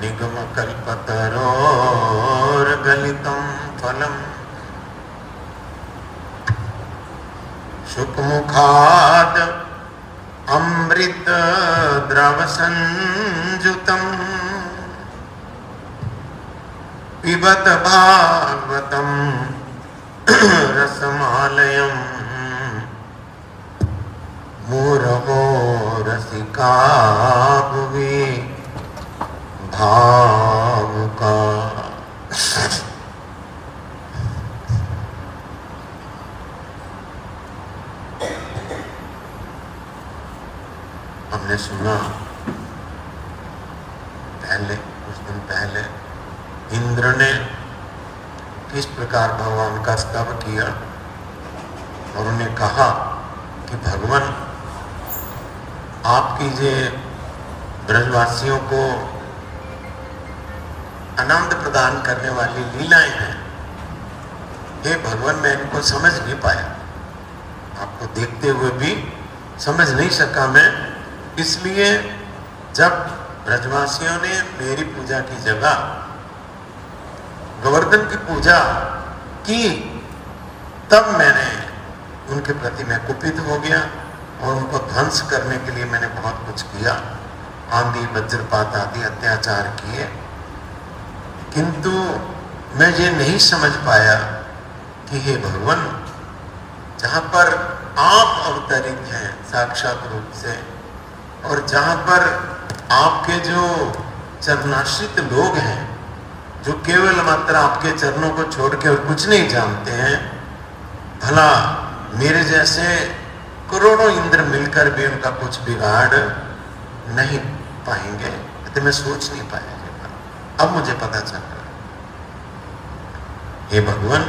निगमकल्पतरोर्गलितं फलम् शुकमुखात् अमृत द्रव संजुतम् पिबत भागवतं रसमालयम् मुरहो रसिका भुवि भावुका। हमने सुना पहले, कुछ दिन पहले इंद्र ने किस प्रकार भगवान का स्तव किया और उन्हें कहा कि भगवान आपकी जो ब्रजवासियों को आनंद प्रदान करने वाली लीलाएं हैं, हे भगवान मैं इनको समझ नहीं पाया, आपको देखते हुए भी समझ नहीं सका मैं, इसलिए जब ब्रजवासियों ने मेरी पूजा की जगह गोवर्धन की पूजा की तब मैंने उनके प्रति मैं कुपित हो गया और उनको ध्वंस करने के लिए मैंने बहुत कुछ किया, आंधी वज्रपात आदि अत्याचार किए, किंतु मैं ये नहीं समझ पाया कि हे भगवान जहाँ पर आप अवतरित हैं साक्षात रूप से और जहाँ पर आपके जो चरणाश्रित लोग हैं जो केवल मात्र आपके चरणों को छोड़ के और कुछ नहीं जानते हैं, भला मेरे जैसे करोड़ों इंद्र मिलकर भी उनका कुछ बिगाड़ नहीं पाएंगे, तो मैं सोच नहीं पाया। अब मुझे पता चल रहा है, हे भगवान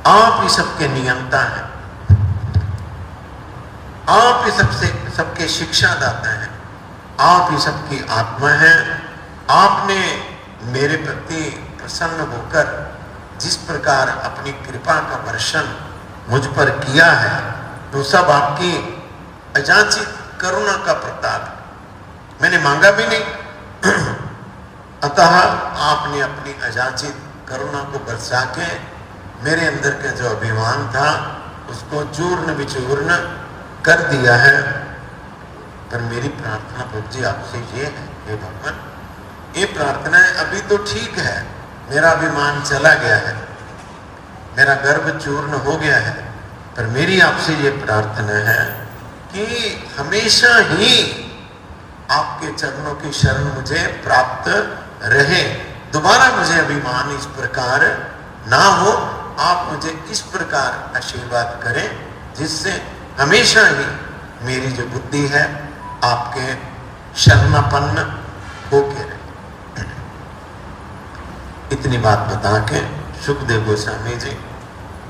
आप ही सबके नियंता हैं, आप ही सबके शिक्षा दाता हैं, आप ही सबकी आत्मा है। आपने मेरे प्रति प्रसन्न होकर जिस प्रकार अपनी कृपा का वर्षण मुझ पर किया है तो सब आपकी अजाचित करुणा का प्रताप है, मैंने मांगा भी नहीं अतः आपने अपनी अजाचित करुणा को बरसा के मेरे अंदर का जो अभिमान था उसको चूर्ण विचूर्ण कर दिया है। पर मेरी प्रार्थना प्रभु जी आपसे ये है, हे भगवान ये प्रार्थना है, अभी तो ठीक है, मेरा अभिमान चला गया है, मेरा गर्व चूर्ण हो गया है, पर मेरी आपसे ये प्रार्थना है कि हमेशा ही आपके चरणों की शरण मुझे प्राप्त रहे, दोबारा मुझे अभिमान इस प्रकार ना हो, आप मुझे इस प्रकार आशीर्वाद करें जिससे हमेशा ही मेरी जो बुद्धि है आपके शरणापन्न होके रहे। इतनी बात बता के सुखदेव गोस्वामी जी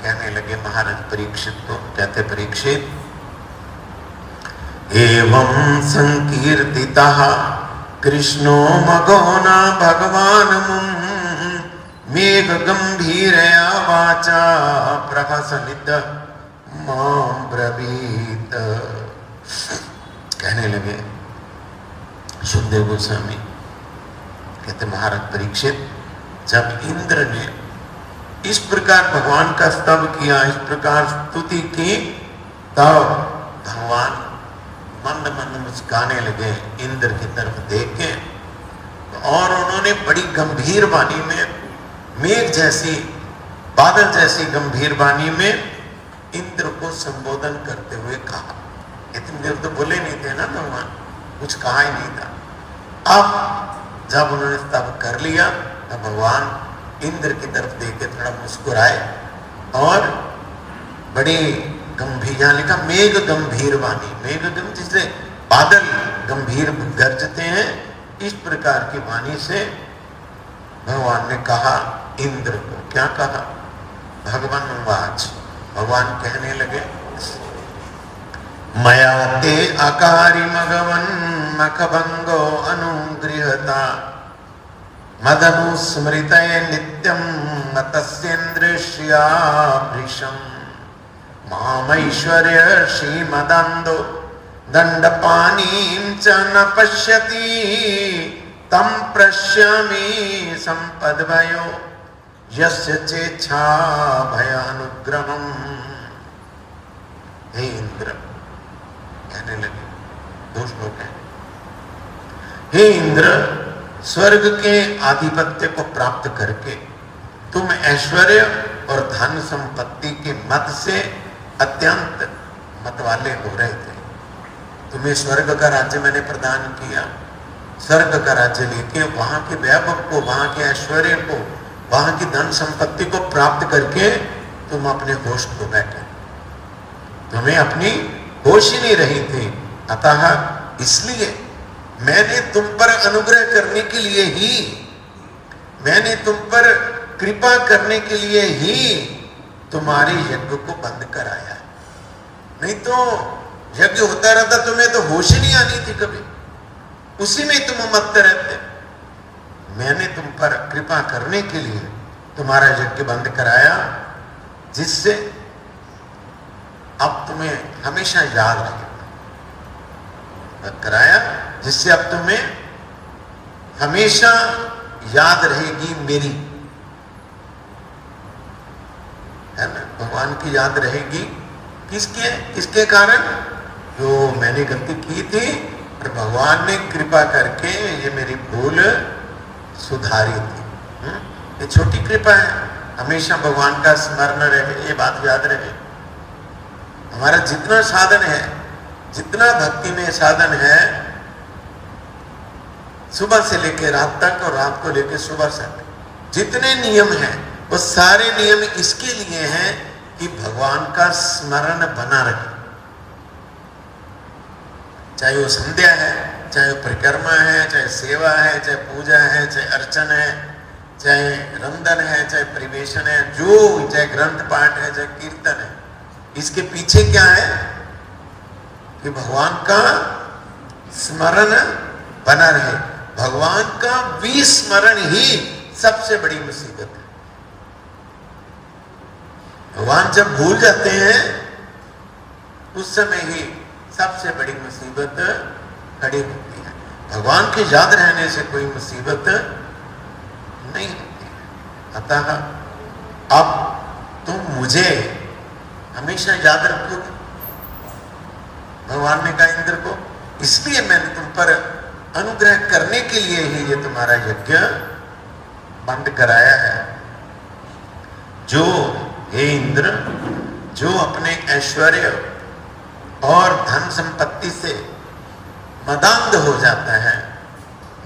कहने लगे महाराज परीक्षित को, कहते परीक्षित एवं संकीर्तितः कृष्णो मघोना भगवान मुं मेघ गंभीरया वाचा प्रहसनित मां ब्रवीत। कहने लगे सुखदेव गोस्वामी कहते महाराज परीक्षित जब इंद्र ने इस प्रकार भगवान का स्तव किया, इस प्रकार स्तुति की, तब भगवान मंद मंद मुस्काने लगे इंद्र की तरफ देख के और उन्होंने बड़ी गंभीर वाणी में मेघ जैसी बादल जैसी गंभीर वाणी में इंद्र को संबोधन करते हुए कहा। इतनी देर तो बोले नहीं थे ना भगवान, कुछ कहा ही नहीं था। अब जब उन्होंने स्तव कर लिया तब भगवान इंद्र की तरफ देख के थोड़ा मुस्कुराए और बड़ी गंभीर, यहाँ लिखा मेघ गंभीर वाणी, मेघ जिससे बादल गंभीर गरजते हैं, इस प्रकार की वाणी से भगवान ने कहा इंद्र को। क्या कहा? भगवान वाच, भगवान कहने लगे मया ते अकारी मघवन मखभंगो अनुगृहता मदनुस्मृतये नित्यं मतस्येन्द्रिष्याभृशं मामैश्वर्य श्रीमदन्दो दण्डपानीं च न पश्यति तम प्रश्यामि संपद्भयो यस्य चेच्छा भयानुग्रहम्। हे इंद्र, कहने लगे, दो श्लोक हैं। हे इंद्र, स्वर्ग के आधिपत्य को प्राप्त करके तुम ऐश्वर्य और धन संपत्ति के मत से अत्यंत मतवाले हो रहे थे। तुम्हें स्वर्ग का राज्य मैंने प्रदान किया, स्वर्ग का राज्य लेके वहां के वैभव को, वहां के ऐश्वर्य को, वहां की धन संपत्ति को प्राप्त करके तुम अपने होश खो बैठे, तुम्हें अपनी होश ही नहीं रही थी। अतः इसलिए मैंने तुम पर अनुग्रह करने के लिए ही, मैंने तुम पर कृपा करने के लिए ही तुम्हारे यज्ञ को बंद कराया। नहीं तो यज्ञ होता रहता, तुम्हें तो होश ही नहीं आनी थी कभी, उसी में तुम मत रहते। मैंने तुम पर कृपा करने के लिए तुम्हारा यज्ञ बंद कराया, जिससे अब तुम्हें हमेशा याद रहेगा। कराया जिससे अब तुम्हें हमेशा याद रहेगी मेरी, है ना, भगवान की याद रहेगी। किसके किसके कारण? जो मैंने गलती की थी और भगवान ने कृपा करके ये मेरी भूल सुधारी थी। ये छोटी कृपा है, हमेशा भगवान का स्मरण रहे, ये बात याद रहे। हमारा जितना साधन है, जितना भक्ति में साधन है, सुबह से लेकर रात तक और रात को लेकर सुबह तक जितने नियम हैं, वो सारे नियम इसके लिए हैं कि भगवान का स्मरण बना रहे। चाहे वो संध्या है, चाहे वो परिक्रमा है, चाहे सेवा है, चाहे पूजा है, चाहे अर्चन है, चाहे रंदन है, चाहे परिवेशन है, जो चाहे ग्रंथ पाठ है, चाहे कीर्तन है, इसके पीछे क्या है कि भगवान का स्मरण बना रहे। भगवान का विस्मरण ही सबसे बड़ी मुसीबत है। भगवान जब भूल जाते हैं उस समय ही सबसे बड़ी मुसीबत खड़ी होती है। भगवान के याद रहने से कोई मुसीबत नहीं होती है। अतः अब तुम मुझे हमेशा याद रखोगे, भगवान ने कहा इंद्र को, इसलिए मैंने तुम पर अनुग्रह करने के लिए ही ये तुम्हारा यज्ञ बंद कराया है। जो हे इंद्र, जो अपने ऐश्वर्य और धन संपत्ति से मदांध हो जाता है,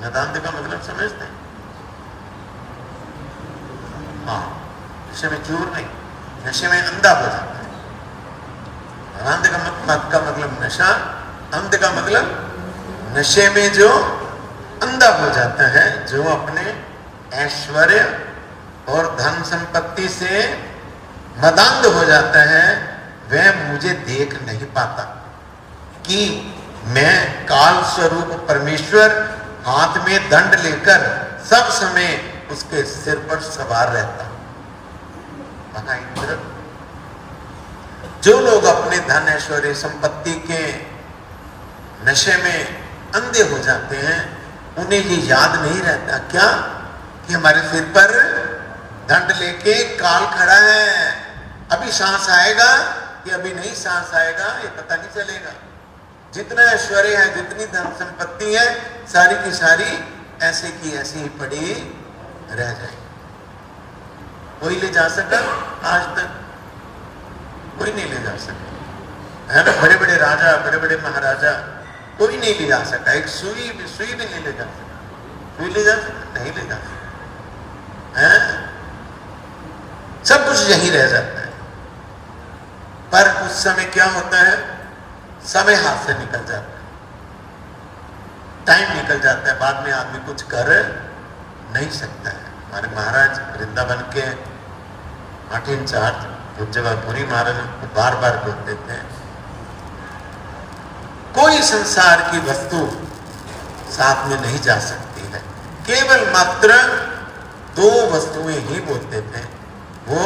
मदांध का मतलब समझते हैं? हाँ, नशे में चूर नहीं, नशे में अंधा हो जाता है। मदांध का मतलब नशा, अंध का मतलब नशे में जो अंधा हो जाता है, जो अपने ऐश्वर्य और धन संपत्ति से मदांध हो जाता है, वह मुझे देख नहीं पाता कि मैं काल स्वरूप परमेश्वर हाथ में दंड लेकर सब समय उसके सिर पर सवार रहता। महा इंद्र, जो लोग अपने धन ऐश्वर्य संपत्ति के नशे में अंधे हो जाते हैं, उन्हें ये याद नहीं रहता क्या कि हमारे सिर पर दंड लेके काल खड़ा है, अभी सांस आएगा कि अभी नहीं सांस आएगा, ये पता नहीं चलेगा। जितना ऐश्वर्य है, जितनी धन संपत्ति है, सारी की सारी ऐसे की ऐसी ही पड़ी रह जाएगी। कोई ले जा सका आज तक? कोई नहीं ले जा सका, है ना। बड़े बड़े राजा, बड़े बड़े महाराजा, कोई नहीं ले जा सका। एक सुई भी नहीं ले जा सका। सुई ले जा सका? नहीं ले जा सका, है? सब कुछ यही रह जाता है। पर उस समय क्या होता है? समय हाथ से निकल जाता है, टाइम निकल जाता है, बाद में आदमी कुछ कर नहीं सकता है। हमारे महाराज वृंदावन के 8 इंचार्ज पूज्यवापुरी महाराज को बार बार बोलते थे, कोई संसार की वस्तु साथ में नहीं जा सकती है, केवल मात्र 2 वस्तुएं ही बोलते थे। वो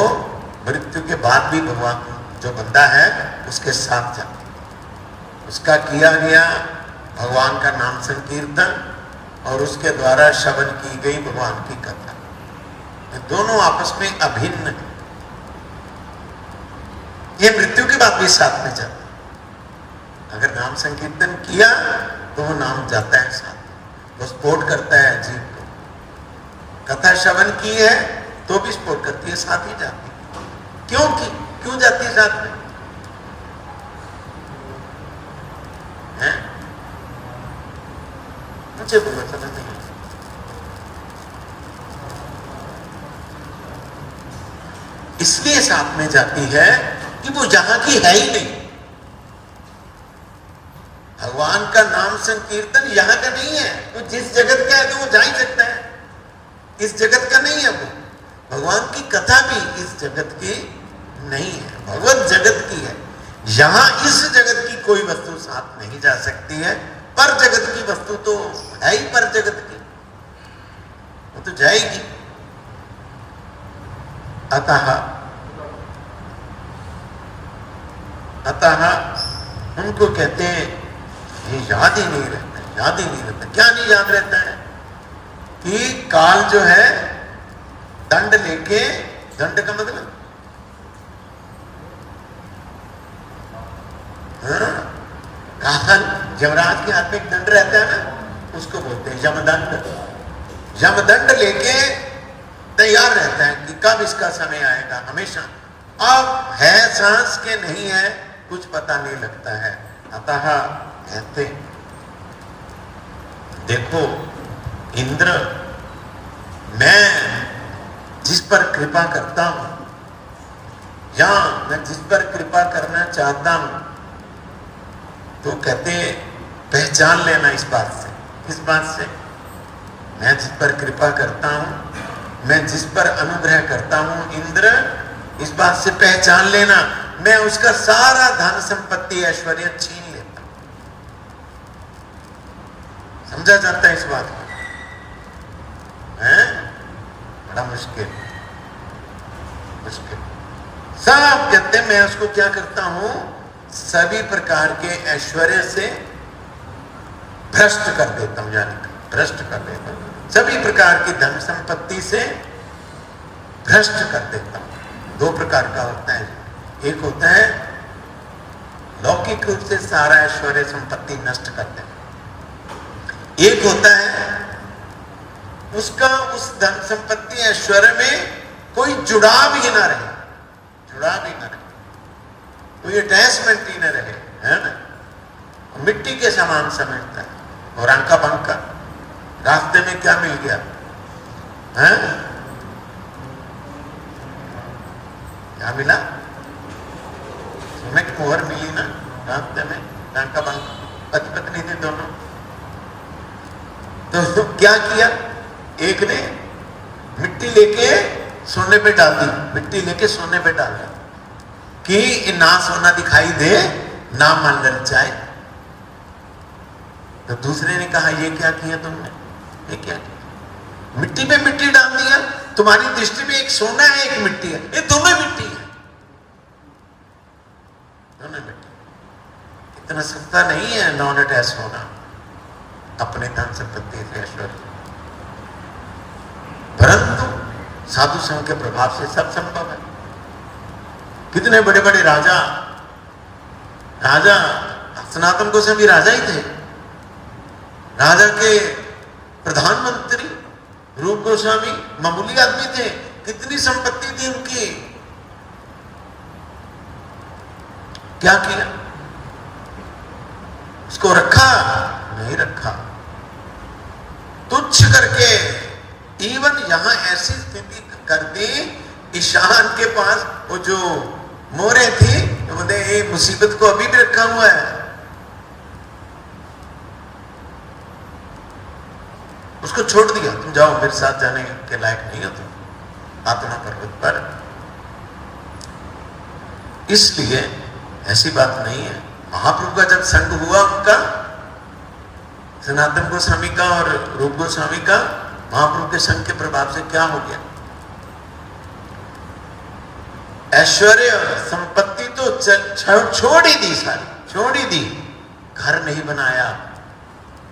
मृत्यु के बाद भी भगवान जो बंदा है उसके साथ जाते, उसका किया गया भगवान का नाम संकीर्तन और उसके द्वारा श्रवण की गई भगवान की कथा, ये दोनों आपस में अभिन्न है। ये मृत्यु के बाद भी साथ में जाता है। अगर नाम संकीर्तन किया तो वो नाम जाता है साथ में, वो स्पोर्ट करता है जीव को। कथा श्रवण की है तो भी स्पोर्ट करती है, साथ ही जाती है। क्यों जाती है साथ में? है? मुझे बोलो, समझ नहीं। इसलिए साथ में जाती है कि वो यहां की है ही नहीं। भगवान का नाम संकीर्तन यहां का नहीं है। तो जिस जगत का है तो वो जा ही सकता है, इस जगत का नहीं है वो। भगवान की कथा भी इस जगत की नहीं है, भगवत जगत की है। यहां इस जगत की कोई वस्तु साथ नहीं जा सकती है। पर जगत की वस्तु तो है ही पर जगत की, वो तो जाएगी। अतः उनको कहते हैं ये याद ही नहीं रहता, याद ही नहीं रहता। क्या नहीं याद रहता है? कि काल जो है दंड लेके, दंड का मतलब काल, यमराज के हाथ में एक दंड रहता है ना, उसको बोलते हैं यमदंड। यमदंड लेके तैयार रहता है कि कब इसका समय आएगा, हमेशा। अब है सांस के नहीं है, कुछ पता नहीं लगता है। अतः कहते देखो इंद्र, मैं जिस पर कृपा करता हूं या मैं जिस पर कृपा करना चाहता हूं, तो कहते पहचान लेना इस बात से। किस बात से? मैं जिस पर कृपा करता हूं, मैं जिस पर अनुग्रह करता हूं इंद्र, इस बात से पहचान लेना मैं उसका सारा धन संपत्ति ऐश्वर्य छीन लेता हूं। समझा जाता है इस बात को? है बड़ा मुश्किल सब कहते मैं उसको क्या करता हूं, सभी प्रकार के ऐश्वर्य से भ्रष्ट कर देता हूं, यानी भ्रष्ट कर देता हूं। सभी प्रकार की धन संपत्ति से भ्रष्ट कर देता हूं। दो प्रकार का होता है, एक होता है लौकिक रूप से सारा ऐश्वर्य संपत्ति नष्ट कर देना, एक होता है उसका उस धन संपत्ति ऐश्वर्य में कोई जुड़ाव ही ना रहे, जुड़ाव ही ना रहे, कोई अटैचमेंट ही ना रहे, है ना। मिट्टी के समान समझता है और अंका बंका, रास्ते में क्या मिल गया है? क्या मिला? सिमेंट मोहर मिली ना रास्ते में, अंका बंका, पति पत्नी थे दोनों। तो क्या किया? एक ने मिट्टी लेके सोने पे डाल दी, मिट्टी लेके सोने पे डाल दी कि ना सोना दिखाई दे ना मन ललचाए। तो दूसरे ने कहा ये क्या किया तुमने, ये क्या किया? मिट्टी पे मिट्टी डाल दिया। तुम्हारी दृष्टि में एक सोना है एक मिट्टी है, ये दोनों मिट्टी है, दोनों मिट्टी। इतना सस्ता नहीं है नॉन अटैच होना अपने धन संपत्ति से, ऐश्वर्य। परंतु साधु संघ के प्रभाव से सब संभव है। कितने बड़े बड़े राजा, राजा सनातन गोस्वामी राजा ही थे, राजा के प्रधानमंत्री रूप गोस्वामी मामूली आदमी थे, कितनी संपत्ति थी उनकी। क्या किया? उसको रखा? नहीं रखा, तुच्छ करके। इवन यहां ऐसी स्थिति कर दी, ईशान के पास वो जो मोरे थी, तो बोले ये मुसीबत को अभी भी रखा हुआ है, उसको छोड़ दिया, तुम जाओ, मेरे साथ जाने के लायक नहीं हो तुम आत्मा पर्वत पर। इसलिए ऐसी बात नहीं है। महाप्रभु का जब संग हुआ उनका, सनातन गोस्वामी का और रूप गोस्वामी का, महाप्रभु के संग के प्रभाव से क्या हो गया? ऐश्वर्य संपत्ति तो छोड़ ही दी, सारी छोड़ ही दी। घर नहीं बनाया,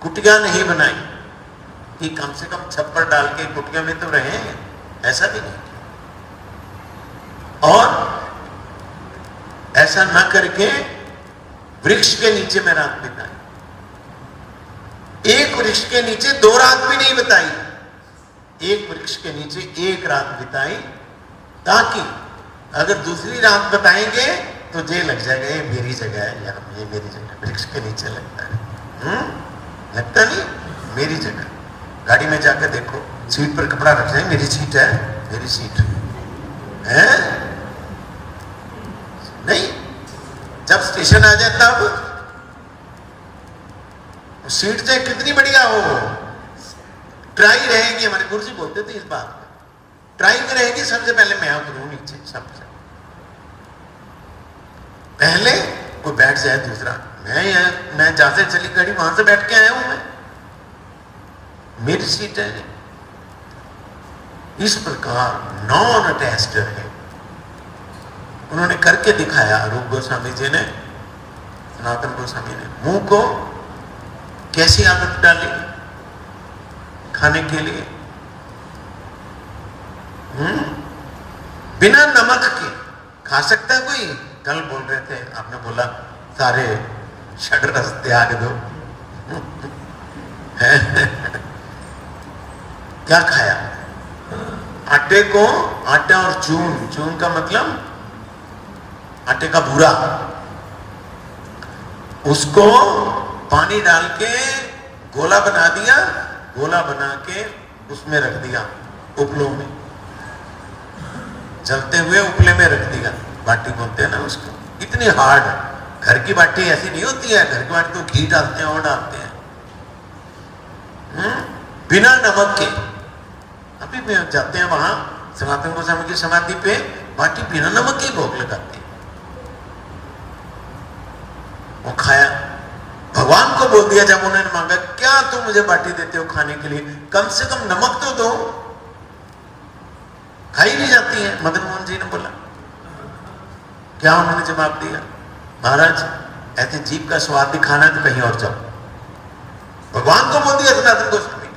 कुटिया नहीं बनाई, कि कम से कम छप्पर डाल के कुटिया में तो रहे, ऐसा भी नहीं। और ऐसा ना करके वृक्ष के नीचे में रात बिताई। एक वृक्ष के नीचे 2 रात भी नहीं बिताई, एक वृक्ष के नीचे 1 रात बिताई, ताकि अगर दूसरी रात बताएंगे तो जे लग जाएगा ये मेरी जगह है, या ये मेरी जगह, वृक्ष के नीचे लगता है। लगता नहीं, मेरी जगह। गाड़ी में जाकर देखो, सीट पर कपड़ा रख जाए, मेरी सीट है, मेरी सीट है नहीं। जब स्टेशन आ जाए तब सीट चाहे कितनी बढ़िया हो, ट्राई रहेगी। हमारे गुरुजी बोलते थे इस बात में, ट्राई में रहेगी, सबसे पहले मैं उतरूं नीचे, सबसे पहले कोई बैठ जाए दूसरा। मैं जहां से चली गाड़ी वहां से बैठ के आया हूं, मैं मेरी सीट है। इस प्रकार नॉन अटैच्ड है। उन्होंने करके दिखाया, रूप गोस्वामी जी ने, सनातन गोस्वामी ने। मुंह को कैसी आदत डाली खाने के लिए, बिना नमक के खा सकता है कोई? कल बोल रहे थे, आपने बोला सारे षड्रस त्याग दो। क्या खाया? आटे को, आटा और चून, चून का मतलब आटे का बूरा, उसको पानी डाल के गोला बना दिया, गोला बना के उसमें रख दिया, उपलों में, जलते हुए उपले में रख दिया। बाटी बोलते हैं ना उसको। इतनी हार्ड, घर की बाटी ऐसी नहीं होती है। घर की बाटी तो घी डालते हैं और डालते हैं, बिना नमक के। अभी भी जाते हैं वहां सनातन गोस्वामी की समाधि पे, बाटी बिना नमक के भोग लगाते हैं। वो खाया, भगवान को बोल दिया जब उन्होंने मांगा, क्या तुम मुझे बाटी देते हो खाने के लिए, कम से कम नमक तो दो। खाई नहीं जाती है। मदन मोहन जी ने बोला, क्या उन्होंने जवाब दिया? महाराज ऐसे जीभ का स्वाद दिखाना है तो कहीं और जाओ। भगवान को बोल दिया सनातन गोस्वामी ने।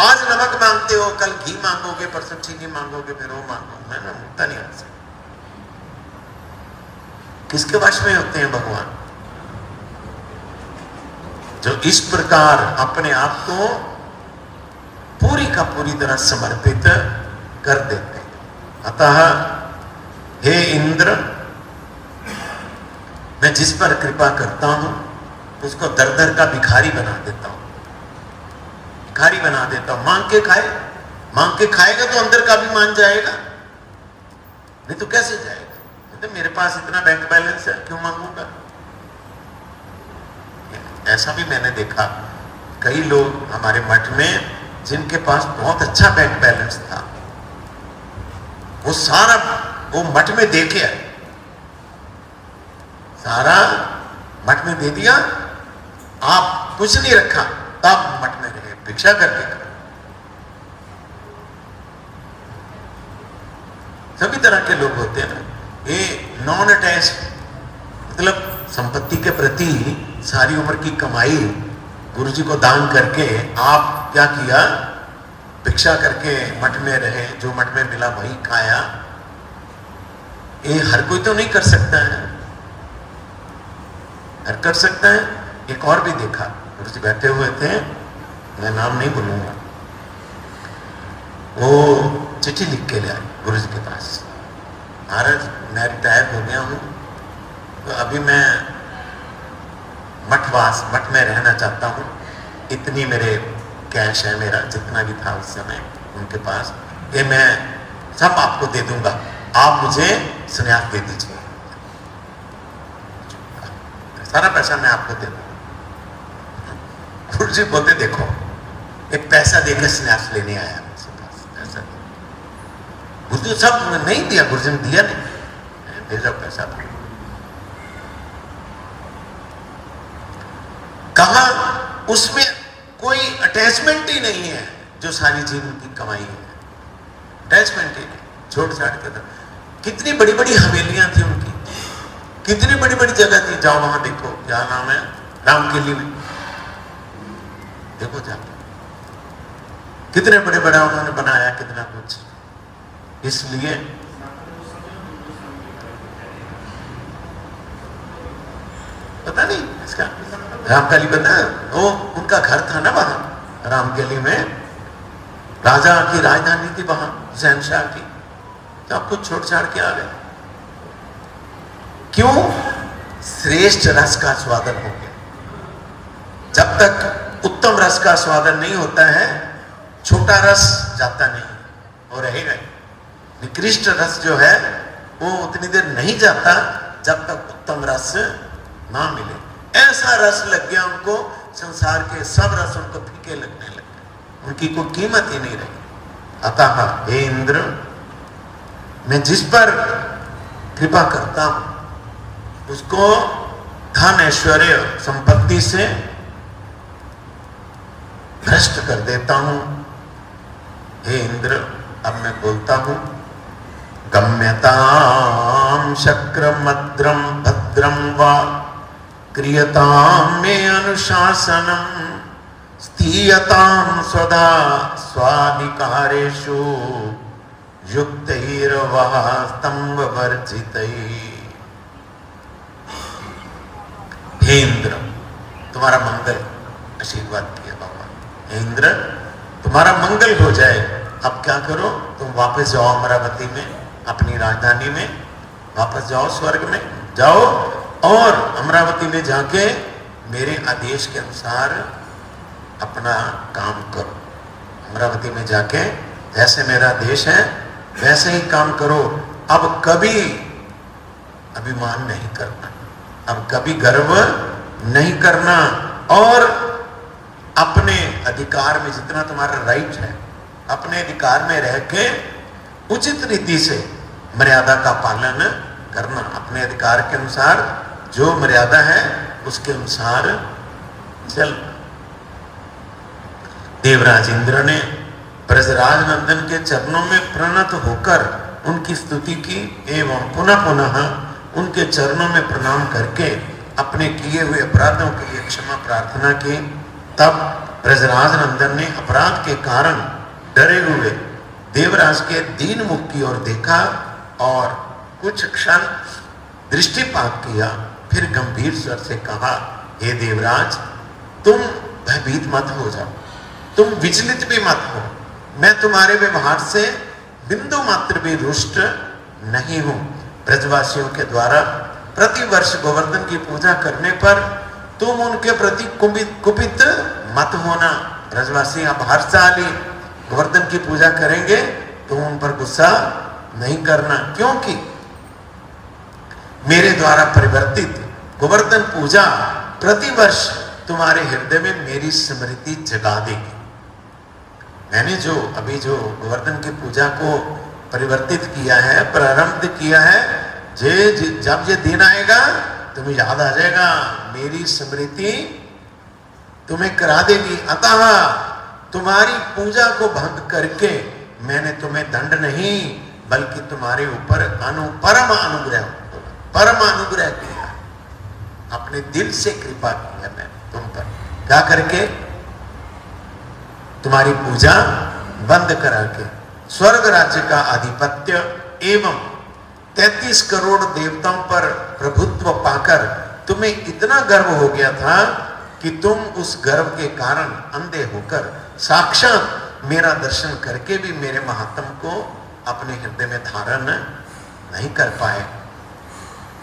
आज नमक मांगते हो, कल घी मांगोगे, परसों चीनी मांगोगे, फिर वो मांगोगे। मैं ना मुक्ता नहीं आ सकता। किसके वश में होते हैं भगवान? जो इस प्रकार अपने आप को पूरी का पूरी तरह समर्पित कर देते हैं। अतः हे इंद्र, मैं जिस पर कृपा करता हूं उसको दर दर का भिखारी बना देता हूं, भिखारी बना देता हूं। मांग के खाए, मांग के खाएगा तो अंदर का भी मान जाएगा, नहीं तो कैसे जाएगा? तो मेरे पास इतना बैंक बैलेंस है, क्यों मांगूंगा? ऐसा भी मैंने देखा, कई लोग हमारे मठ में जिनके पास बहुत अच्छा बैंक बैलेंस था, वो सारा वो मठ में दे के आए, सारा मठ में दे दिया। आप कुछ नहीं रखा, तब मठ में रहे, भिक्षा करके खा। सभी तरह के लोग होते हैं ना। ये नॉन अटैच, मतलब संपत्ति के प्रति सारी उम्र की कमाई गुरुजी को दान करके आप क्या किया? भिक्षा करके मठ में रहे, जो मठ में मिला वही खाया। ये हर कोई तो नहीं कर सकता है, हर कर सकता है। एक और भी देखा, गुरुजी बैठे हुए थे, मैं नाम नहीं बोलूंगा, वो चिट्ठी लिख के ले आए गुरुजी के पास। महाराज मैं रिटायर हो गया हूं, तो अभी मैं मठ में रहना चाहता हूँ। इतनी मेरे कैश है, मेरा जितना भी था उस समय उनके पास, ये मैं सब आपको दे दूंगा, आप मुझे संन्यास दे दीजिए, सारा पैसा मैं आपको दे दूंगा। गुरुजी बोलते, देखो एक पैसा देकर संन्यास लेने आया मुझसे पास, पैसा दे। गुरुजी सब नहीं दिया, गुरुजी ने दिया नहीं, भेजा पैसा था। कहा उसमें कोई अटैचमेंट ही नहीं है, जो सारी जीवन की कमाई है, अटैचमेंट ही नहीं, छोड़ छाड़ के। कितनी बड़ी बड़ी हवेलियां थी उनकी, कितनी बड़ी बड़ी जगह थी। जाओ वहां देखो, क्या नाम है, रामकिली में देखो जाके, कितने बड़े बड़ा उन्होंने बनाया, कितना कुछ। इसलिए पता नहीं इसका रामकली बना, वो उनका घर था ना वहां रामकली में, राजा की राजधानी थी वहां, शहनशाह की। तो आप कुछ छोड़ छाड़ के आ गए क्यों? श्रेष्ठ रस का स्वादन हो गया। जब तक उत्तम रस का स्वादन नहीं होता है, छोटा रस जाता नहीं और रहेगा। निकृष्ट रस जो है वो उतनी देर नहीं जाता जब तक उत्तम रस ना मिले। ऐसा रस लग गया उनको, संसार के सब रस उनको फीके लगने लगे, उनकी कोई कीमत ही नहीं रही। अतः हे इंद्र, मैं जिस पर कृपा करता हूं उसको धन ऐश्वर्य संपत्ति से भ्रष्ट कर देता हूं। हे इंद्र, अब मैं बोलता हूं, गम्यताम शक्रमद्रम भद्रम वा क्रियताम मे अनुशासनम स्थीयताम स्वधा स्वाधिकारेषु युक्तैर्वा स्तंभ वर्जितैः। हे इंद्र, तुम्हारा मंगल, आशीर्वाद किया बाबा। हे इंद्र, तुम्हारा मंगल हो जाए। अब क्या करो, तुम वापस जाओ अमरावती में, अपनी राजधानी में वापस जाओ, स्वर्ग में जाओ और अमरावती में जाके मेरे आदेश के अनुसार अपना काम करो। अमरावती में जाके जैसे मेरा आदेश है वैसे ही काम करो। अब कभी अभिमान नहीं करना, अब कभी गर्व नहीं करना, और अपने अधिकार में जितना तुम्हारा राइट है, अपने अधिकार में रह के उचित रीति से मर्यादा का पालन करना। अपने अधिकार के अनुसार जो मर्यादा है उसके अनुसार चल। देवराज इंद्र ने ब्रजराज नंदन के चरणों में प्रणत होकर उनकी स्तुति की एवं पुनः पुनः उनके चरणों में प्रणाम करके अपने किए हुए अपराधों के लिए क्षमा प्रार्थना की। तब ब्रजराज नंदन ने अपराध के कारण डरे हुए देवराज के दीन मुख की ओर देखा और कुछ क्षण दृष्टिपात किया, फिर गंभीर स्वर से कहा, हे देवराज, तुम भयभीत मत हो जाओ, तुम विचलित भी मत हो। मैं तुम्हारे व्यवहार से बिंदु मात्र भी रुष्ट नहीं हूं। ब्रजवासियों के द्वारा प्रतिवर्ष गोवर्धन की पूजा करने पर तुम उनके प्रति कुपित मत होना। ब्रजवासी अब हर्षाली गोवर्धन की पूजा करेंगे, तुम उन पर गुस्सा नहीं करना, क्योंकि मेरे द्वारा परिवर्तित गोवर्धन पूजा प्रतिवर्ष तुम्हारे हृदय में मेरी स्मृति जगा देगी। मैंने जो अभी जो गोवर्धन की पूजा को परिवर्तित किया है, प्रारंभ किया है, जब ये दिन आएगा तुम्हें याद आ जाएगा, मेरी स्मृति तुम्हें करा देगी। अतः तुम्हारी पूजा को भंग करके मैंने तुम्हें दंड नहीं बल्कि तुम्हारे ऊपर परम अनुग्रह किया, अपने दिल से कृपा किया मैं तुम पर। क्या करके? तुम्हारी पूजा बंद करा के स्वर्ग राज्य का आधिपत्य एवं 33 करोड़ देवताओं पर प्रभुत्व पाकर तुम्हें इतना गर्व हो गया था कि तुम उस गर्व के कारण अंधे होकर साक्षात मेरा दर्शन करके भी मेरे महात्म को अपने हृदय में धारण नहीं कर पाए।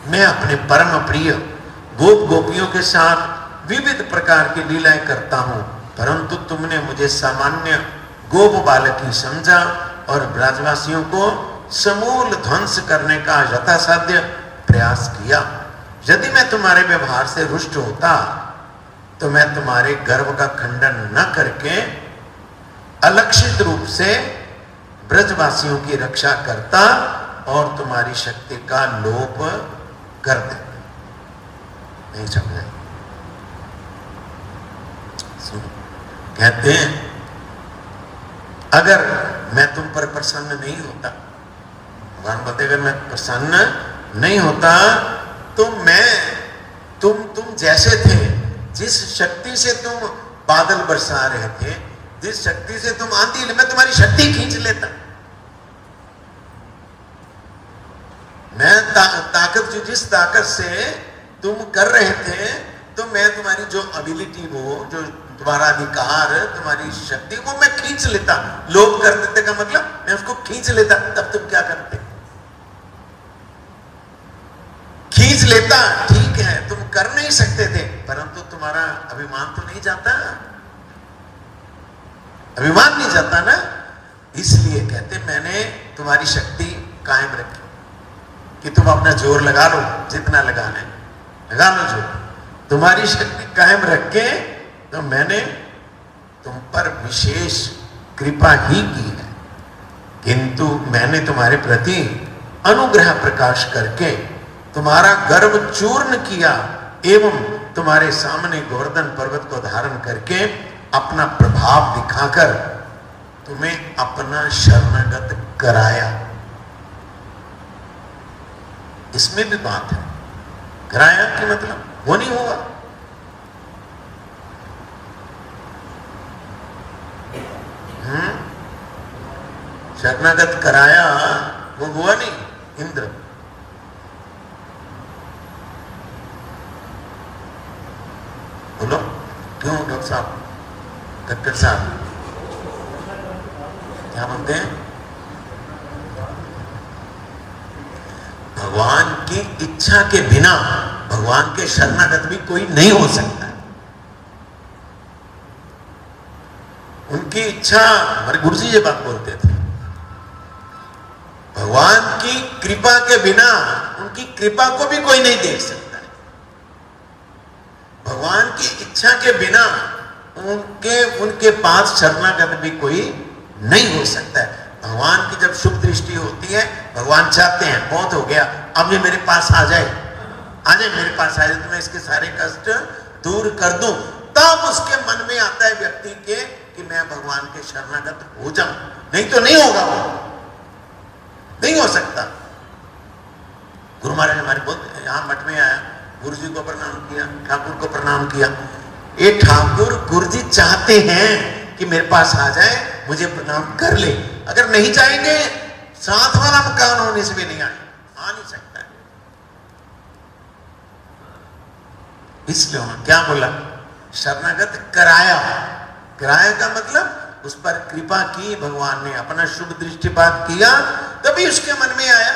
मैं अपने परम प्रिय गोप गोपियों के साथ विविध प्रकार की लीलाएं करता हूं, परंतु तुमने मुझे सामान्य गोप बालक ही समझा और ब्रजवासियों को समूल ध्वंस करने का यथासाध्य प्रयास किया। यदि मैं तुम्हारे व्यवहार से रुष्ट होता तो मैं तुम्हारे गर्व का खंडन न करके अलक्षित रूप से ब्रजवासियों की रक्षा करता और तुम्हारी शक्ति का लोप कर देता। नहीं समझे? कहते हैं अगर मैं तुम पर प्रसन्न नहीं होता, भगवान बोलते अगर मैं प्रसन्न नहीं होता तो मैं तुम जैसे थे, जिस शक्ति से तुम बादल बरसा रहे थे, जिस शक्ति से तुम आंधी, मैं तुम्हारी शक्ति खींच लेता। मैं ताकत, जिस ताकत से तुम कर रहे थे, तो मैं तुम्हारी जो एबिलिटी, वो जो तुम्हारा अधिकार, तुम्हारी शक्ति, वो मैं खींच लेता। लोभ कर देते का मतलब मैं उसको खींच लेता। तब तुम क्या करते? खींच लेता, ठीक है, तुम कर नहीं सकते थे, परंतु तुम्हारा अभिमान तो नहीं जाता, अभिमान नहीं जाता ना। इसलिए कहते मैंने तुम्हारी शक्ति कायम रखी कि तुम अपना जोर लगा लो, जितना लगाना है लगा लो जोर। तुम्हारी शक्ति कायम रख के तो मैंने तुम पर विशेष कृपा ही की है, किंतु मैंने तुम्हारे प्रति अनुग्रह प्रकाश करके तुम्हारा गर्व चूर्ण किया एवं तुम्हारे सामने गोवर्धन पर्वत को धारण करके अपना प्रभाव दिखाकर तुम्हें अपना शरणागत कराया। इसमें भी बात है, कराया कि मतलब वो नहीं होगा। शरणागत कराया वो हुआ नहीं इंद्र। बोलो क्यों डॉक्टर साहब, डॉक्टर साहब क्या बोलते हैं? भगवान की इच्छा के बिना भगवान के शरणागत भी कोई नहीं हो सकता। उनकी इच्छा, हमारे गुरु जी ये बात बोलते थे, भगवान की कृपा के बिना उनकी कृपा को भी कोई नहीं देख सकता। भगवान की इच्छा के बिना उनके पास शरणागत भी कोई नहीं हो सकता है। भगवान की जब शुभ दृष्टि होती है, भगवान चाहते हैं बहुत हो गया, अब ये मेरे पास आ जाए, मेरे पास आ जाए तो मैं इसके सारे कष्ट दूर कर दूं, तब उसके मन में आता है व्यक्ति के कि मैं भगवान के शरणागत हो जाऊं। नहीं तो नहीं होगा, वो नहीं हो सकता। गुरु महाराज हमारे बहुत यहां मठ में आया, गुरु जी को प्रणाम किया, ठाकुर को प्रणाम किया। ये ठाकुर गुरु जी चाहते हैं कि मेरे पास आ जाए, मुझे प्रणाम कर ले। अगर नहीं चाहेंगे, साथ वाला मकान होने से भी नहीं आए, आ नहीं सकता है। इसलिए क्या बोला? शरणागत कराया। कराया का मतलब उस पर कृपा की भगवान ने, अपना शुभ दृष्टिपात किया, तभी उसके मन में आया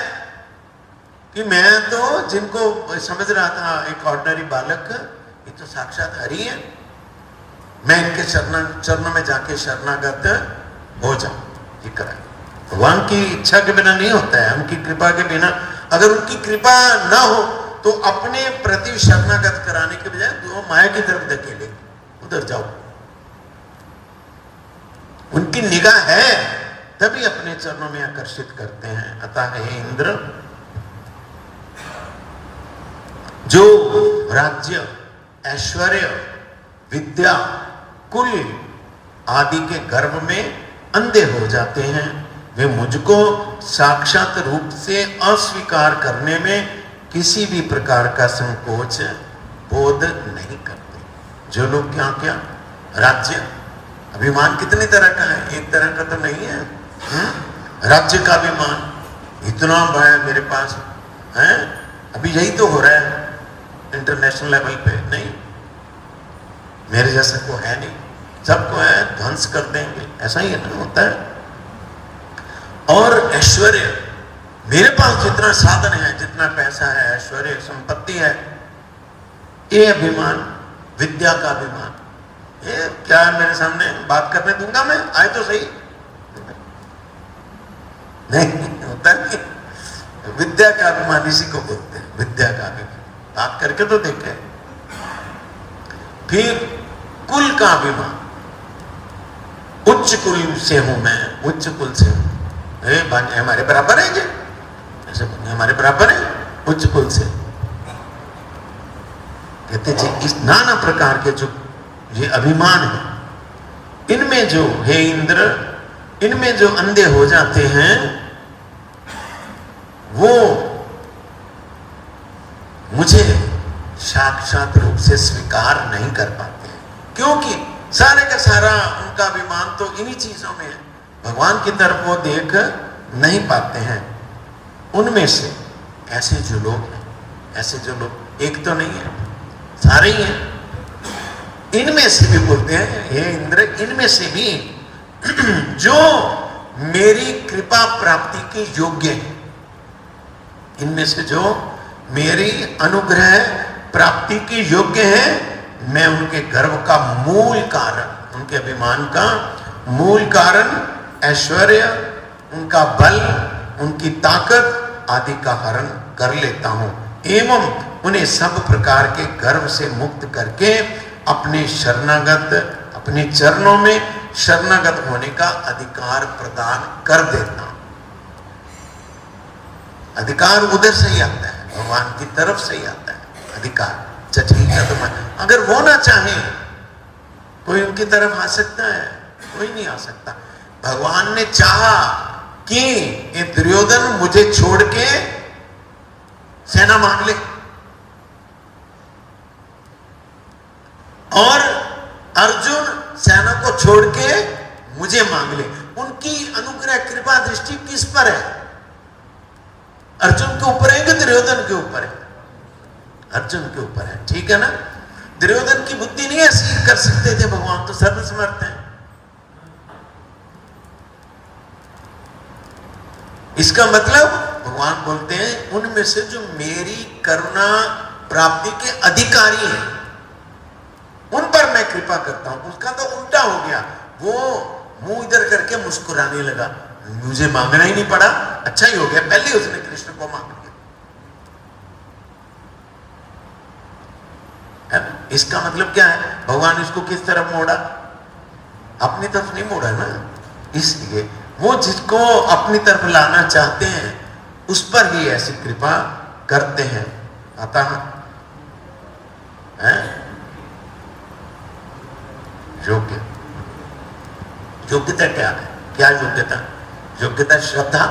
कि मैं तो जिनको समझ रहा था एक ऑर्डिनरी बालक, ये तो साक्षात हरि है, मैं इनके चरणों में जाके शरणागत हो जाऊं। भगवान की इच्छा के बिना नहीं होता है, उनकी कृपा के बिना। अगर उनकी कृपा ना हो तो अपने प्रति शरणागत कराने के बजाय तो माया की तरफ धकेले, उधर जाओ। उनकी निगाह है तभी अपने चरणों में आकर्षित करते हैं। अतः हे इंद्र, जो राज्य, ऐश्वर्य, विद्या, कुल आदि के गर्व में अंधे हो जाते हैं, वे मुझको साक्षात रूप से अस्वीकार करने में किसी भी प्रकार का संकोच बोध नहीं करते। जो लोग क्या क्या राज्य, अभिमान कितनी तरह का है, एक तरह का तो नहीं है। राज्य का अभिमान इतना बड़ा मेरे पास है, अभी यही तो हो रहा है इंटरनेशनल लेवल पे। नहीं, मेरे जैसा को है नहीं, सबको है ध्वंस कर देंगे, ऐसा ही होता है। और ऐश्वर्य, मेरे पास जितना साधन है, जितना पैसा है, ऐश्वर्य, संपत्ति है, ये अभिमान, विद्या का अभिमान, ये क्या मेरे सामने बात करने दूंगा मैं, आए तो सही। नहीं होता नहीं, विद्या का अभिमान इसी को बोलते हैं, विद्या का अभिमान। बात करके तो देखे। फिर कुल का अभिमान, उच्च कुल से हूं मैं, उच्च कुल से हूं, हमारे बराबर है, ऐसे हमारे बराबर है, उच्च कुल से। कहते जी इस नाना प्रकार के जो ये अभिमान है, इनमें जो हे इंद्र, इनमें जो अंधे हो जाते हैं, वो मुझे साक्षात रूप से स्वीकार नहीं कर पाते हैं। क्योंकि सारे का सारा उनका अभिमान तो इन्हीं चीजों में है, भगवान की तरफ वो देख नहीं पाते हैं। उनमें से ऐसे जो लोग हैं, ऐसे जो लोग, एक तो नहीं है, सारे ही हैं, इनमें से भी बोलते हैं हे इंद्र, इनमें से भी जो मेरी कृपा प्राप्ति के योग्य है, इनमें से जो मेरी अनुग्रह प्राप्ति के योग्य है, मैं उनके गर्व का मूल कारण, उनके अभिमान का मूल कारण, ऐश्वर्य, उनका बल, उनकी ताकत आदि का हरण कर लेता हूं एवं उन्हें सब प्रकार के गर्व से मुक्त करके अपने शरणागत, अपने चरणों में शरणागत होने का अधिकार प्रदान कर देता हूं। अधिकार उधर से ही आता है, भगवान की तरफ से ही आता है अधिकार। ठीक है, तो अगर वो ना चाहे कोई उनकी तरफ आ सकता है? कोई नहीं आ सकता। भगवान ने चाहा कि ये दुर्योधन मुझे छोड़ के सेना मांग ले और अर्जुन सेना को छोड़ के मुझे मांग ले। उनकी अनुग्रह कृपा दृष्टि किस पर है? अर्जुन के ऊपर है कि दुर्योधन के ऊपर है? अर्जुन के ऊपर है, ठीक है ना। दुर्योधन की बुद्धि नहीं ऐसी कर सकते थे, भगवान तो सर्वसमर्थ है। इसका मतलब भगवान बोलते हैं उनमें से जो मेरी करुणा प्राप्ति के अधिकारी हैं उन पर मैं कृपा करता हूं। उसका तो उल्टा हो गया, वो मुंह इधर करके मुस्कुराने लगा, मुझे मांगना ही नहीं पड़ा, अच्छा ही हो गया, पहले उसने कृष्ण को मांग लिया। इसका मतलब क्या है? भगवान इसको किस तरफ मोड़ा? अपनी तरफ नहीं मोड़ा ना। इसलिए वो जिसको अपनी तरफ लाना चाहते हैं उस पर ही ऐसी कृपा करते हैं। अतः योग्य, योग्यता क्या है? क्या योग्यता? योग्यता श्रद्धा,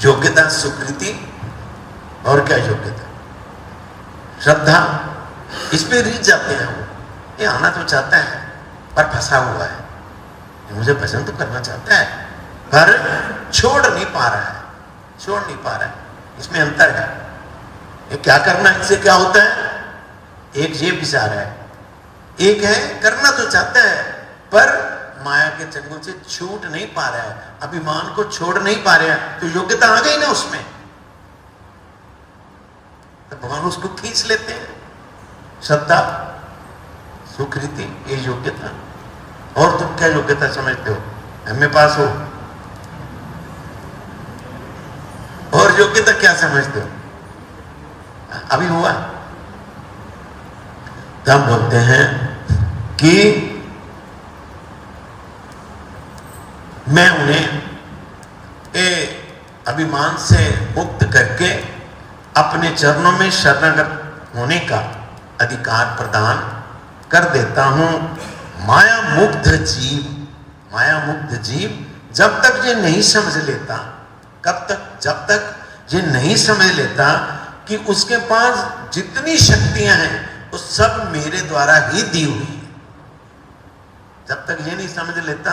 योग्यता सुकृति, और क्या योग्यता? श्रद्धा। इस पे रीझ जाते हैं वो, ये आना तो चाहता है पर फंसा हुआ है, मुझे भजन तो करना चाहता है पर छोड़ नहीं पा रहा है, छोड़ नहीं पा रहा है। इसमें अंतर है। ये क्या करना, इससे क्या होता है? एक ये विचार है, एक है करना तो चाहता है पर माया के चंगुल से छूट नहीं पा रहा है, अभिमान को छोड़ नहीं पा रहा है, तो योग्यता आ गई ना उसमें, तो भगवान उसको खींच लेते हैं। श्रद्धा, सुकृति, ये योग्यता। और तुम क्या योग्यता समझते हो? एमए पास हो? और योग्यता क्या समझते हो? अभी हुआ तब बोलते हैं कि मैं उन्हें अभिमान से मुक्त करके अपने चरणों में शरणागत होने का अधिकार प्रदान कर देता हूं। माया मुक्त जीव, माया मुक्त जीव जब तक ये नहीं समझ लेता, कब तक? जब तक ये नहीं समझ लेता कि उसके पास जितनी शक्तियां हैं वो सब मेरे द्वारा ही दी हुई है, जब तक ये नहीं समझ लेता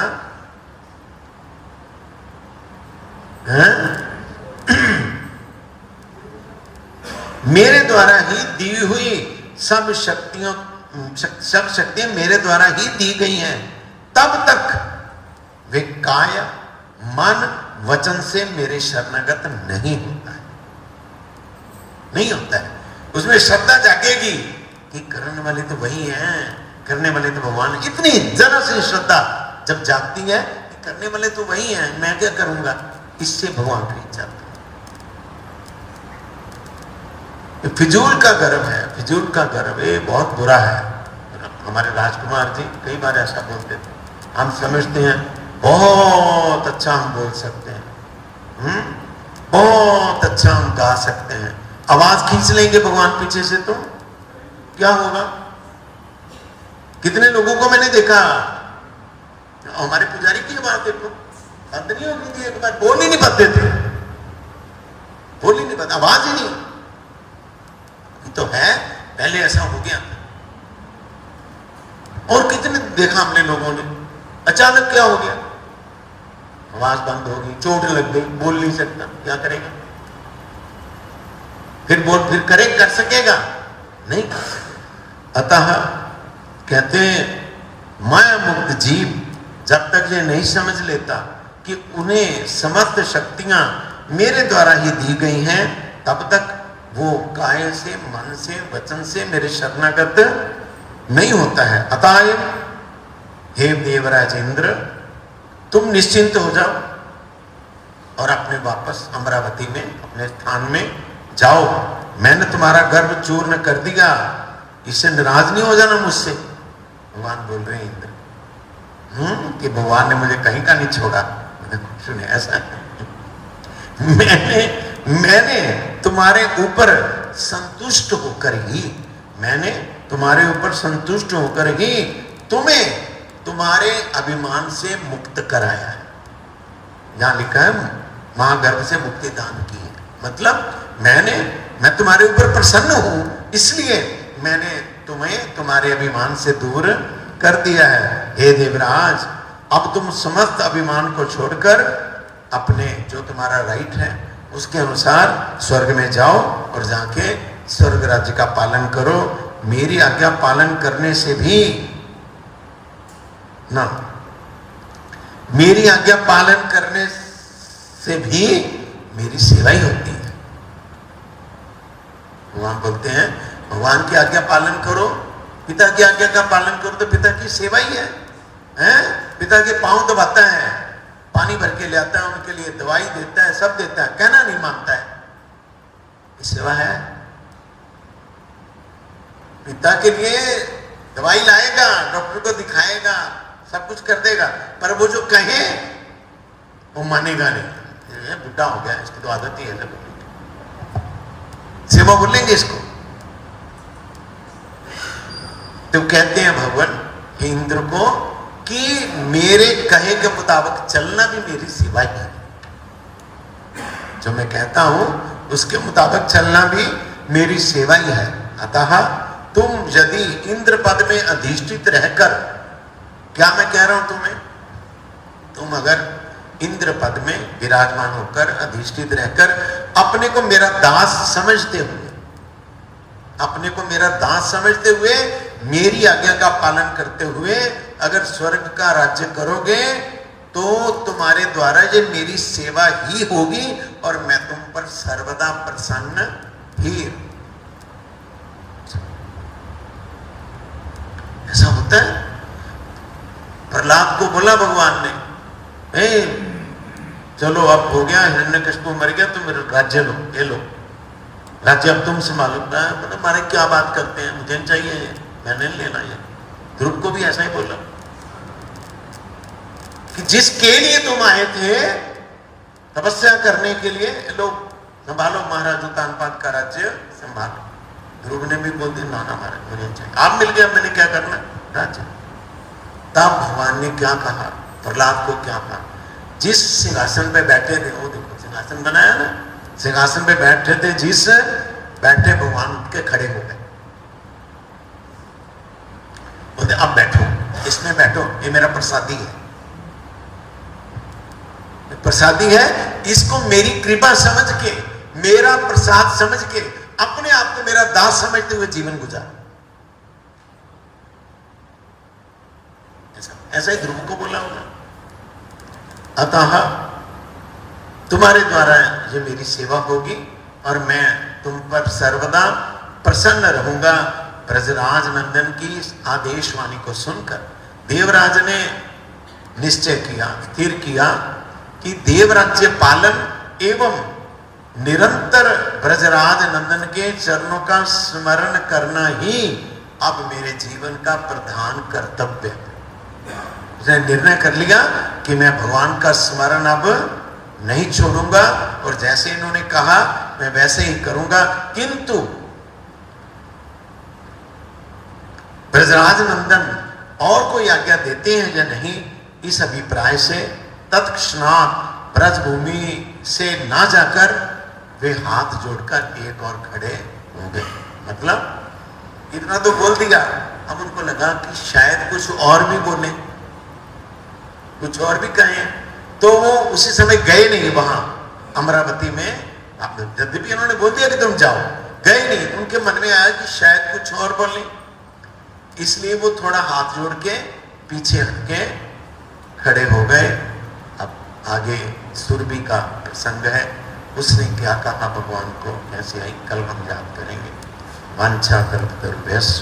मेरे द्वारा ही दी हुई सब शक्तियां, सब शक्तियां मेरे द्वारा ही दी गई हैं, तब तक वे काय, मन, वचन से मेरे शरणागत नहीं होता है, नहीं होता है। उसमें श्रद्धा जागेगी कि करने वाले तो वही हैं, करने वाले तो भगवान। इतनी जरा सी श्रद्धा जब जागती है कि करने वाले तो वही हैं, मैं क्या करूंगा, इससे भगवान खरीद जाते हैं। फिजूल का गर्व है, फिजूल का गर्व, ये बहुत बुरा है। हमारे राजकुमार जी कई बार ऐसा बोलते थे, हम समझते हैं बहुत अच्छा हम बोल सकते हैं, बहुत अच्छा हम गा सकते हैं, आवाज खींच लेंगे भगवान पीछे से तो क्या होगा? कितने लोगों को मैंने देखा, हमारे पुजारी की बात देखो, बंद नहीं होगी थी, एक बार बोल ही नहीं पाते थे, बोल ही नहीं पाते, आवाज ही नहीं तो है। पहले ऐसा हो गया, देखा हमने लोगों ने, अचानक क्या हो गया, आवाज बंद हो गई, चोट लग गई, बोल नहीं सकता, क्या करेगा? फिर कर सकेगा? नहीं कर सकेगा। अतः कहते हैं माया मुक्त जीव जब तक ये नहीं समझ लेता कि उन्हें समस्त शक्तियां मेरे द्वारा ही दी गई हैं, तब तक वो काय से, मन से, वचन से मेरे शरणागत नहीं होता है। अतः हे देवराज इंद्र, तुम निश्चिंत हो जाओ और अपने वापस अमरावती में अपने स्थान में जाओ। मैंने तुम्हारा गर्भ चूर्ण कर दिया, इससे नाराज नहीं हो जाना मुझसे। भगवान बोल रहे हैं इंद्र कि भगवान ने मुझे कहीं का नहीं छोड़ा। सुने ऐसा मैंने तुम्हारे ऊपर संतुष्ट होकर ही, मैंने तुम्हारे ऊपर संतुष्ट होकर ही तुम्हें तुम्हारे अभिमान से मुक्त कराया है। यहां लिखा है महागर्भ से मुक्ति दान की है, मतलब मैं तुम्हारे ऊपर प्रसन्न हूं, इसलिए मैंने तुम्हें तुम्हारे अभिमान से दूर कर दिया है। हे देवराज, अब तुम समस्त अभिमान को छोड़कर अपने जो तुम्हारा राइट है उसके अनुसार स्वर्ग में जाओ और जाके स्वर्ग राज्य का पालन करो। मेरी आज्ञा पालन करने से भी ना, मेरी आज्ञा पालन करने से भी मेरी सेवा ही होती है। भगवान बोलते हैं भगवान की आज्ञा पालन करो, पिता की आज्ञा का पालन करो तो पिता की सेवा ही है, पिता के पांव दबाता है, पानी भर के ले आता है, उनके लिए दवाई देता है, सब देता है, कहना नहीं मानता है, ये सेवा है। पिता के लिए दवाई लाएगा, डॉक्टर को दिखाएगा, सब कुछ कर देगा, पर वो जो कहे वो मानेगा नहीं। बुढ़ा हो गया, इसकी तो आदत ही है ना, सेवा बोलेंगे इसको। तो कहते हैं भगवान हे इंद्र को कि मेरे कहे के मुताबिक चलना भी मेरी सेवा ही है। जो मैं कहता हूं उसके मुताबिक चलना भी मेरी सेवा ही है। अतः तुम यदि इंद्र पद में अधिष्ठित रहकर, क्या मैं कह रहा हूं तुम्हें, तुम अगर इंद्र पद में विराजमान होकर, अधिष्ठित रहकर अपने को मेरा दास समझते हुए, अपने को मेरा दास समझते हुए, मेरी आज्ञा का पालन करते हुए अगर स्वर्ग का राज्य करोगे तो तुम्हारे द्वारा ये मेरी सेवा ही होगी और मैं तुम पर सर्वदा प्रसन्न ही। ऐसा होता है। प्रहलाद को बोला भगवान ने, चलो अब हो गया, हिरण्यकशिपु मर गया, तुम राज्य लो, ये लो राज्य, अब तुम संभालो। मतलब हमारे क्या बात करते हैं, मुझे नहीं चाहिए ये, मैंने नहीं लेना ये। ध्रुव को भी ऐसा ही बोला कि जिसके लिए तुम आए थे तपस्या करने के लिए, लोग संभालो महाराज उत्तानपाद का राज्य संभालो। ध्रुव ने भी बोल दिया ना ना महाराज मुझे नहीं चाहिए, आप मिल गया, मैंने क्या करना राज्य। तब भगवान ने क्या कहा, प्रहलाद को क्या कहा, जिस सिंहासन पे बैठे थे, वो देखो सिंहासन बनाया ना, सिंहासन पे बैठे थे, जिस बैठे भगवान के खड़े हो गए, बोलते अब बैठो, इसमें बैठो, ये मेरा प्रसादी है, प्रसादी है, इसको मेरी कृपा समझ के, मेरा प्रसाद समझ के, अपने आप को मेरा दास समझते हुए जीवन गुजार। ऐसा ही ध्रुव को बोला होगा। अतः तुम्हारे द्वारा ये मेरी सेवा होगी और मैं तुम पर सर्वदा प्रसन्न रहूंगा। ब्रजराज नंदन की आदेश वाणी को सुनकर देवराज ने निश्चय किया, स्थिर किया कि देवराज्य पालन एवं निरंतर ब्रजराज नंदन के चरणों का स्मरण करना ही अब मेरे जीवन का प्रधान कर्तव्य है। उसने निर्णय कर लिया कि मैं भगवान का स्मरण अब नहीं छोड़ूंगा और जैसे इन्होंने कहा मैं वैसे ही करूंगा। किंतु ब्रजराज नंदन और कोई आज्ञा देते हैं या नहीं, इस अभिप्राय से तत्क्षणात ब्रजभूमि से ना जाकर वे हाथ जोड़कर एक और खड़े हो गए। मतलब इतना तो बोल दिया अब उनको लगा कि शायद कुछ और भी बोले, कुछ और भी कहें, तो वो उसी समय गए नहीं वहां अमरावती में। यद्यपि उन्होंने बोल दिया कि तुम जाओ, गए नहीं। उनके मन में आया कि शायद कुछ और बोले, इसलिए वो थोड़ा हाथ जोड़ के पीछे हटके खड़े हो गए। अब आगे सुरभि का प्रसंग है, उसने क्या कहा भगवान को, कैसे आई, कल हम याद करेंगे। वांछा कल्पतरुभ्यश्च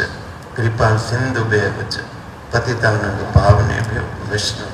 कृपा सिंधुभ्यश्च पतितानां पावनेभ्यो वैष्णव